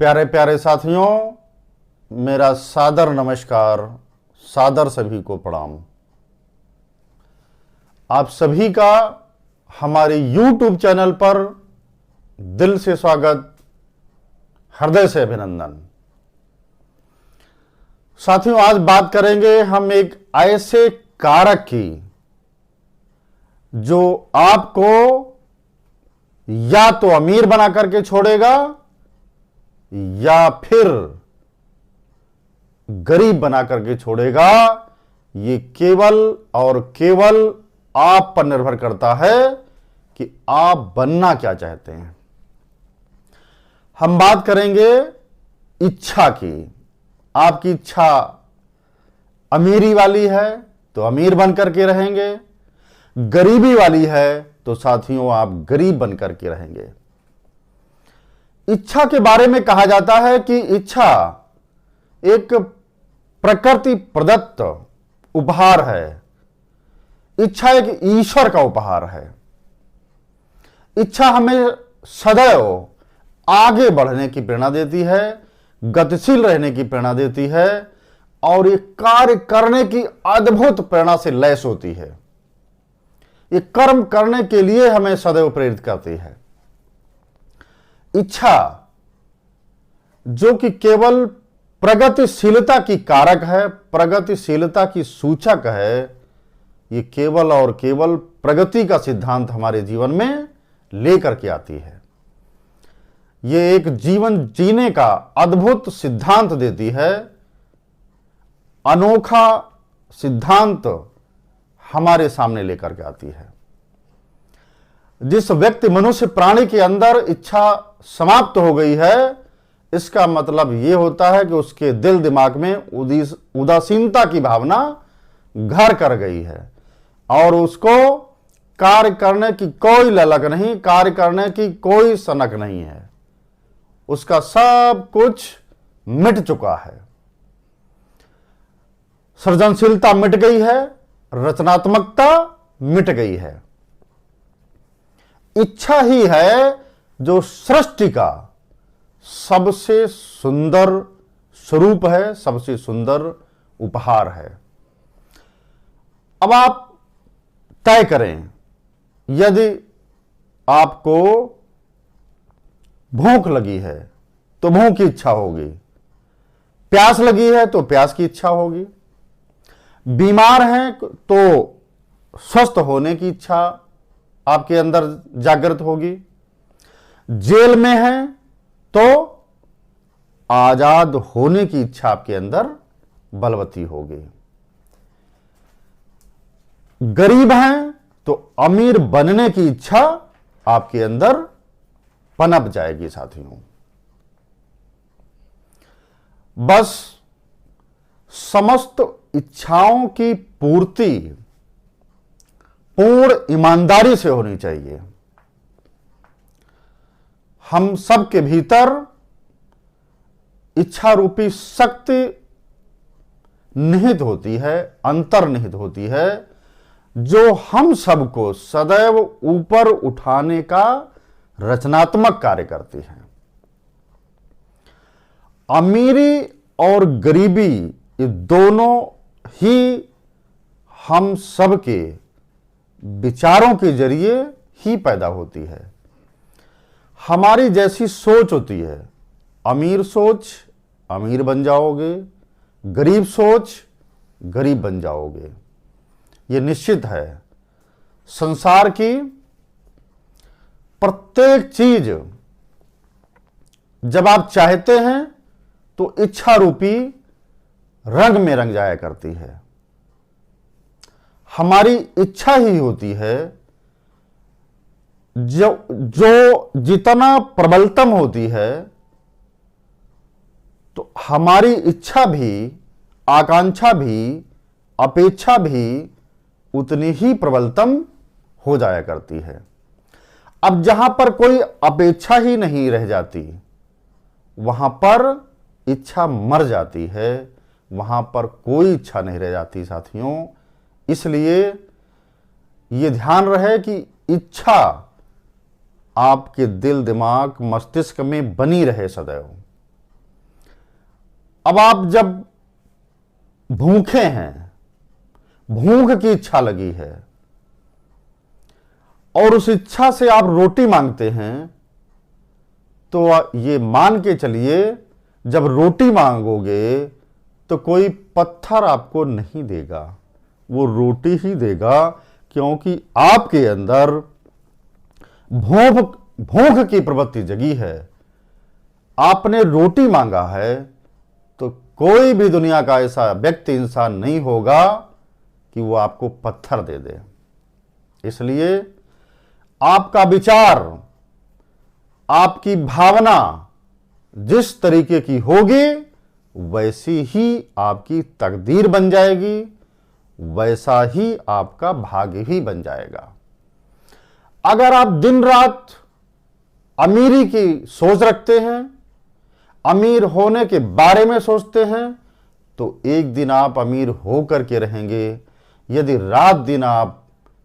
प्यारे प्यारे साथियों, मेरा सादर नमस्कार, सादर सभी को प्रणाम। आप सभी का हमारे YouTube चैनल पर दिल से स्वागत, हृदय से अभिनंदन। साथियों, आज बात करेंगे हम एक ऐसे कारक की जो आपको या तो अमीर बना करके छोड़ेगा या फिर गरीब बना करके छोड़ेगा। ये केवल और केवल आप पर निर्भर करता है कि आप बनना क्या चाहते हैं। हम बात करेंगे इच्छा की। आपकी इच्छा अमीरी वाली है तो अमीर बन करके रहेंगे, गरीबी वाली है तो साथियों आप गरीब बन करके रहेंगे। इच्छा के बारे में कहा जाता है कि इच्छा एक प्रकृति प्रदत्त उपहार है। इच्छा एक ईश्वर का उपहार है। इच्छा हमें सदैव आगे बढ़ने की प्रेरणा देती है, गतिशील रहने की प्रेरणा देती है और ये कार्य करने की अद्भुत प्रेरणा से लैस होती है। ये कर्म करने के लिए हमें सदैव प्रेरित करती है। इच्छा जो कि केवल प्रगतिशीलता की कारक है, प्रगतिशीलता की सूचक है, ये केवल और केवल प्रगति का सिद्धांत हमारे जीवन में लेकर के आती है। ये एक जीवन जीने का अद्भुत सिद्धांत देती है। अनोखा सिद्धांत हमारे सामने लेकर के आती है। जिस व्यक्ति मनुष्य प्राणी के अंदर इच्छा समाप्त हो गई है, इसका मतलब यह होता है कि उसके दिल दिमाग में उदासीनता की भावना घर कर गई है और उसको कार्य करने की कोई ललक नहीं, कार्य करने की कोई सनक नहीं है। उसका सब कुछ मिट चुका है। सृजनशीलता मिट गई है, रचनात्मकता मिट गई है। इच्छा ही है जो सृष्टि का सबसे सुंदर स्वरूप है, सबसे सुंदर उपहार है। अब आप तय करें, यदि आपको भूख लगी है तो भूख की इच्छा होगी, प्यास लगी है तो प्यास की इच्छा होगी, बीमार हैं तो स्वस्थ होने की इच्छा आपके अंदर जागृत होगी, जेल में हैं तो आजाद होने की इच्छा आपके अंदर बलवती होगी, गरीब हैं तो अमीर बनने की इच्छा आपके अंदर पनप जाएगी। साथियों, बस समस्त इच्छाओं की पूर्ति पूर्ण ईमानदारी से होनी चाहिए। हम सब के भीतर इच्छा रूपी शक्ति निहित होती है, अंतर्निहित होती है, जो हम सबको सदैव ऊपर उठाने का रचनात्मक कार्य करती है। अमीरी और गरीबी ये दोनों ही हम सबके विचारों के जरिए ही पैदा होती है। हमारी जैसी सोच होती है, अमीर सोच अमीर बन जाओगे, गरीब सोच गरीब बन जाओगे। ये निश्चित है। संसार की प्रत्येक चीज जब आप चाहते हैं तो इच्छा रूपी रंग में रंग जाया करती है। हमारी इच्छा ही होती है जो जितना प्रबलतम होती है, तो हमारी इच्छा भी, आकांक्षा भी, अपेक्षा भी उतनी ही प्रबलतम हो जाया करती है। अब जहां पर कोई अपेक्षा ही नहीं रह जाती, वहां पर इच्छा मर जाती है, वहां पर कोई इच्छा नहीं रह जाती। साथियों, इसलिए यह ध्यान रहे कि इच्छा आपके दिल दिमाग मस्तिष्क में बनी रहे सदैव। अब आप जब भूखे हैं, भूख की इच्छा लगी है और उस इच्छा से आप रोटी मांगते हैं, तो ये मान के चलिए जब रोटी मांगोगे तो कोई पत्थर आपको नहीं देगा, वो रोटी ही देगा, क्योंकि आपके अंदर भूख की प्रवृत्ति जगी है। आपने रोटी मांगा है तो कोई भी दुनिया का ऐसा व्यक्ति, इंसान नहीं होगा कि वो आपको पत्थर दे दे। इसलिए आपका विचार, आपकी भावना जिस तरीके की होगी वैसी ही आपकी तकदीर बन जाएगी, वैसा ही आपका भाग्य ही बन जाएगा। अगर आप दिन रात अमीरी की सोच रखते हैं, अमीर होने के बारे में सोचते हैं, तो एक दिन आप अमीर होकर के रहेंगे। यदि रात दिन आप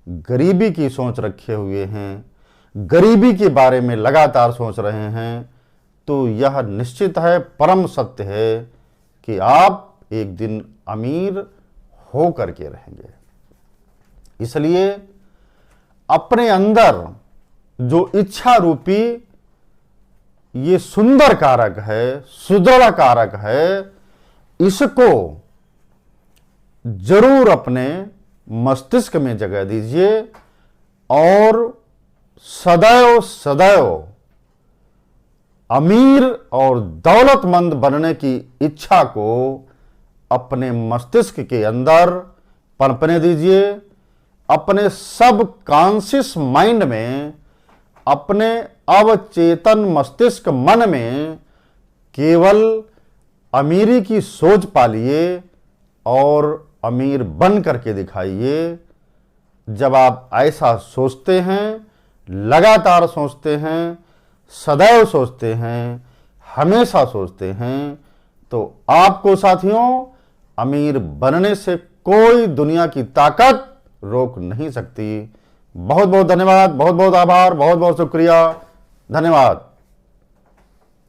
गरीबी की सोच रखे हुए हैं, गरीबी के बारे में लगातार सोच रहे हैं, तो यह निश्चित है, परम सत्य है कि आप एक दिन अमीर हो करके रहेंगे। इसलिए अपने अंदर जो इच्छा रूपी ये सुंदर कारक है, सुदृढ़ कारक है, इसको जरूर अपने मस्तिष्क में जगह दीजिए और सदैव सदैव अमीर और दौलतमंद बनने की इच्छा को अपने मस्तिष्क के अंदर पनपने दीजिए। अपने सब कॉन्शियस माइंड में, अपने अवचेतन मस्तिष्क मन में केवल अमीरी की सोच पालिए और अमीर बन करके दिखाइए। जब आप ऐसा सोचते हैं, लगातार सोचते हैं, सदैव सोचते हैं, हमेशा सोचते हैं, तो आपको साथियों अमीर बनने से कोई दुनिया की ताकत रोक नहीं सकती। बहुत बहुत धन्यवाद, बहुत बहुत आभार, बहुत बहुत शुक्रिया, धन्यवाद।